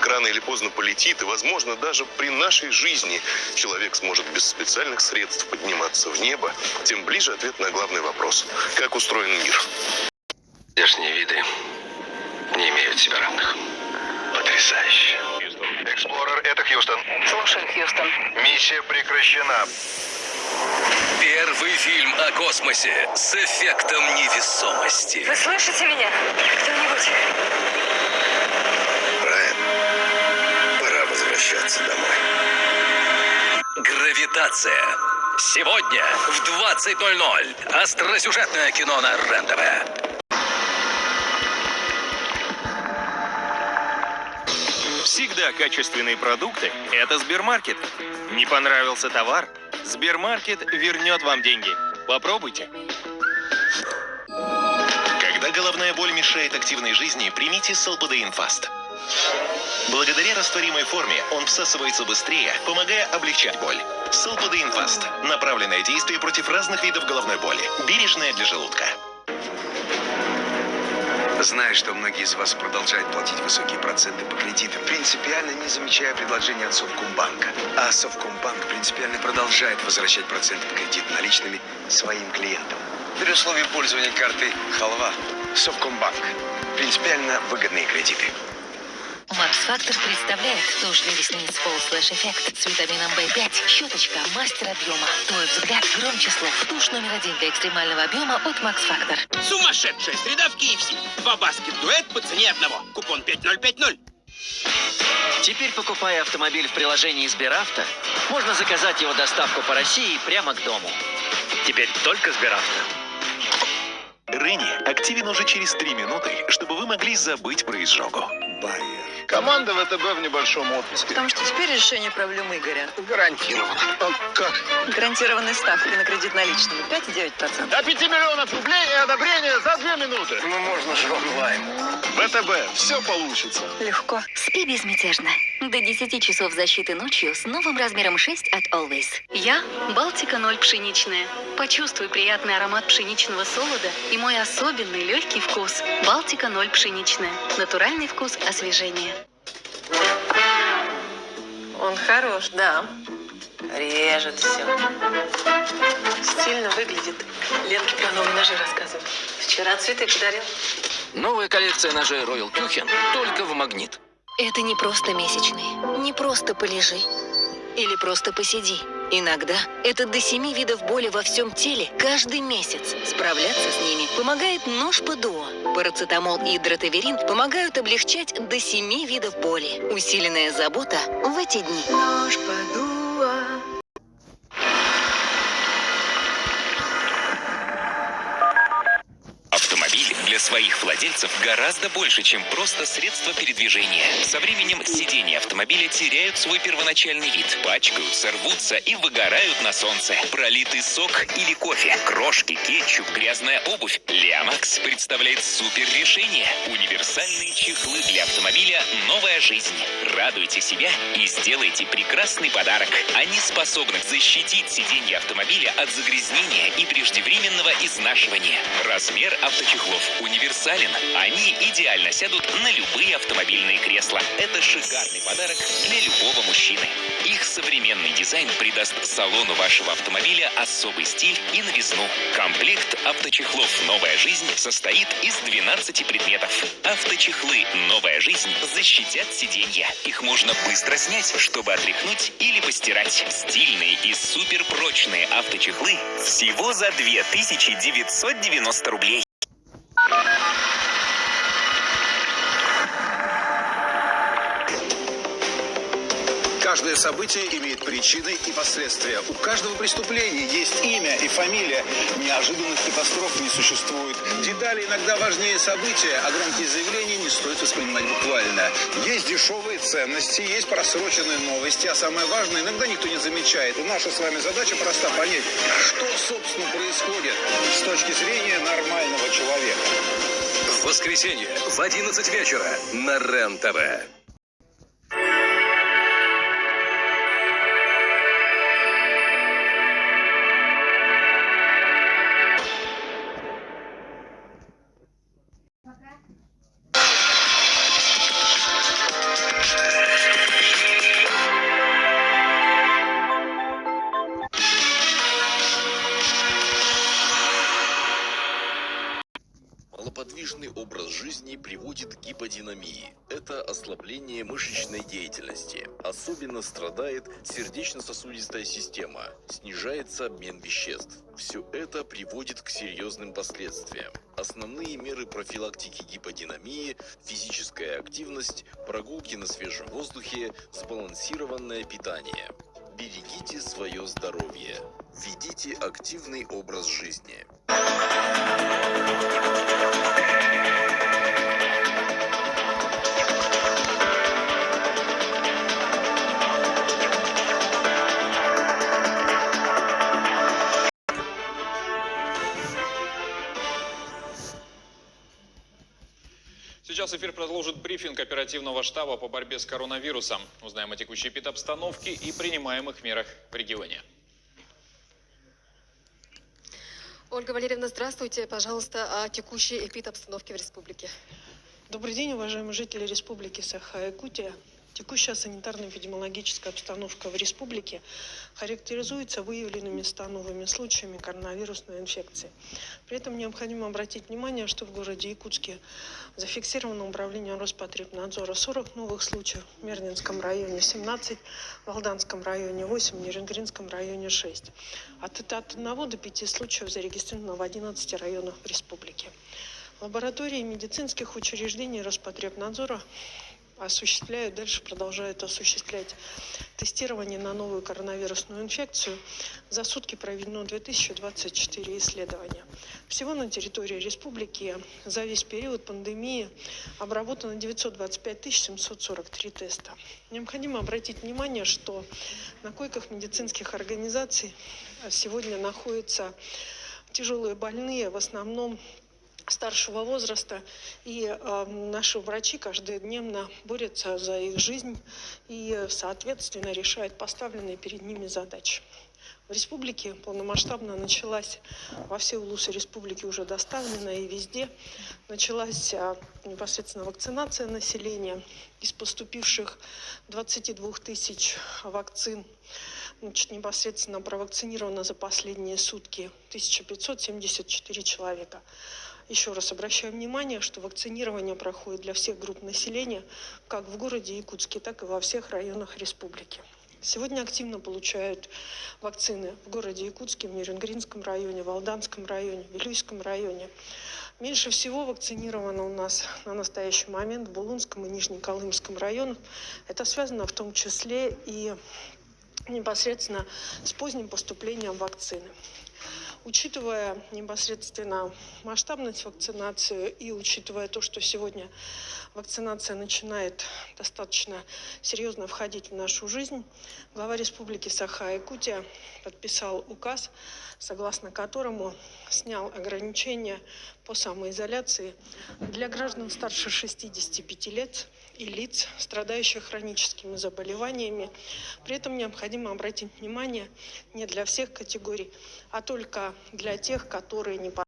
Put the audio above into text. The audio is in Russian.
Человек рано или поздно полетит, и, возможно, даже при нашей жизни человек сможет без специальных средств подниматься в небо. Тем ближе ответ на главный вопрос. Как устроен мир? Здешние виды не имеют себе равных. Потрясающе. Эксплорер, это Хьюстон. Слушай, Хьюстон. Миссия прекращена. Первый фильм о космосе с эффектом невесомости. Вы слышите меня? Кто-нибудь? Брайан, пора возвращаться домой. Гравитация. Сегодня в 20:00. Остросюжетное кино на РЕН-ТВ. Всегда качественные продукты – это Сбермаркет. Не понравился товар? Сбермаркет вернет вам деньги. Попробуйте. Когда головная боль мешает активной жизни, примите Солпадеин Фаст. Благодаря растворимой форме он всасывается быстрее, помогая облегчать боль. Солпадеин Фаст. Направленное действие против разных видов головной боли. Бережное для желудка. Знаю, что многие из вас продолжают платить высокие проценты по кредитам, принципиально не замечая предложения от Совкомбанка. А Совкомбанк принципиально продолжает возвращать проценты по кредиту наличными своим клиентам. При условии пользования картой «Халва». Совкомбанк. Принципиально выгодные кредиты. Макс Фактор представляет тушь для ресниц Full Slash Effect с витамином В5. Щеточка, мастер объема. Твой взгляд громче слов. Тушь номер 1 для экстремального объема от Макс Фактор. Сумасшедшая среда в KFC. 2 баскет-дуэт по цене одного. Купон 5050. Теперь, покупая автомобиль в приложении Сберавто, можно заказать его доставку по России прямо к дому. Теперь только Сберавто. Ренни активен уже через 3 минуты, чтобы вы могли забыть про изжогу. Команда ВТБ в небольшом отпуске. Потому что теперь решение проблемы Игоря. Гарантированно. А как? Гарантированные ставки на кредит наличными 5,9%. До 5 миллионов рублей и одобрение за 2 минуты. Ну, можно же онлайн. ВТБ. Все получится. Легко. Спи безмятежно. До 10 часов защиты ночью с новым размером 6 от Always. Я Балтика 0 пшеничная. Почувствуй приятный аромат пшеничного солода и мой особенный легкий вкус. Балтика 0 пшеничная. Натуральный вкус освежения. Он хорош, да. Режет все. Стильно выглядит. Ленке про новые ножи рассказывал. Вчера цветы подарил. Новая коллекция ножей Royal Kuchen только в Магнит. Это не просто месячные, не просто полежи или просто посиди. Иногда это до 7 видов боли во всем теле каждый месяц. Справляться с ними помогает нож ПДО. Парацетамол и дротаверин помогают облегчать до 7 видов боли. Усиленная забота в эти дни. Нож ПДО. Автомобиль для своих владельцев гораздо больше, чем просто средство передвижения. Со временем сиденья автомобиля теряют свой первоначальный вид, пачкаются, рвутся и выгорают на солнце. Пролитый сок или кофе, крошки, кетчуп, грязная обувь. Лиамакс представляет супер решение. Универсальные чехлы для автомобиля «Новая жизнь». Радуйте себя и сделайте прекрасный подарок. Они способны защитить сиденье автомобиля от загрязнения и преждевременного изнашивания. Размер авточехлов универсален. Они идеально сядут на любые автомобильные кресла. Это шикарный подарок для любого мужчины. Их современный дизайн придаст салону вашего автомобиля особый стиль и новизну. Комплект авточехлов «Новая жизнь» состоит из 12 предметов. Авточехлы «Новая жизнь» защитят сиденья. Их можно быстро снять, чтобы отряхнуть или постирать. Стильные и суперпрочные авточехлы всего за 2990 рублей. Каждое событие имеет причины и последствия. У каждого преступления есть имя и фамилия. Неожиданных катастроф не существует. Детали иногда важнее события, а громкие заявления не стоит воспринимать буквально. Есть дешевые ценности, есть просроченные новости, а самое важное, иногда никто не замечает. И наша с вами задача проста: понять, что, собственно, происходит с точки зрения нормального человека. В воскресенье в 11 вечера на РЕН-ТВ. гиподинамии. Это ослабление мышечной деятельности. Особенно страдает сердечно-сосудистая система. Снижается обмен веществ. Все это приводит к серьезным последствиям. Основные меры профилактики гиподинамии – физическая активность, прогулки на свежем воздухе, сбалансированное питание. Берегите свое здоровье. Ведите активный образ жизни. Сейчас эфир продолжит брифинг оперативного штаба по борьбе с коронавирусом. Узнаем о текущей эпидобстановке и принимаемых мерах в регионе. Ольга Валерьевна, здравствуйте. Пожалуйста, о текущей эпидобстановке в республике. Добрый день, уважаемые жители Республики Саха-Якутия. Текущая санитарно-эпидемиологическая обстановка в республике характеризуется выявленными 100 новыми случаями коронавирусной инфекции. При этом необходимо обратить внимание, что в городе Якутске зафиксировано управлением Роспотребнадзора 40 новых случаев, в Мернинском районе 17, в Алданском районе 8, в Нерюнгринском районе 6. От 1 до 5 случаев зарегистрировано в 11 районах в республике. Лаборатории медицинских учреждений Роспотребнадзора продолжают осуществлять тестирование на новую коронавирусную инфекцию. За сутки проведено 2024 исследования. Всего на территории республики за весь период пандемии обработано 925 743 теста. Необходимо обратить внимание, что на койках медицинских организаций сегодня находятся тяжелые больные, в основном старшего возраста, и наши врачи каждодневно борются за их жизнь и, соответственно, решают поставленные перед ними задачи. В республике полномасштабно началась, во все улусы республики уже доставлена, и везде началась непосредственно вакцинация населения. Из поступивших 22 тысяч вакцин непосредственно провакцинировано за последние сутки 1574 человека. Еще раз обращаю внимание, что вакцинирование проходит для всех групп населения, как в городе Якутске, так и во всех районах республики. Сегодня активно получают вакцины в городе Якутске, в Нерюнгринском районе, в Алданском районе, в Вилюйском районе. Меньше всего вакцинировано у нас на настоящий момент в Булунском и Нижнеколымском районах. Это связано в том числе и непосредственно с поздним поступлением вакцины. Учитывая непосредственно масштабность вакцинации и учитывая то, что сегодня вакцинация начинает достаточно серьезно входить в нашу жизнь, глава Республики Саха-Якутия подписал указ, согласно которому снял ограничения по самоизоляции для граждан старше 65 лет и лиц, страдающих хроническими заболеваниями. При этом необходимо обратить внимание не для всех категорий, а только для тех, которые не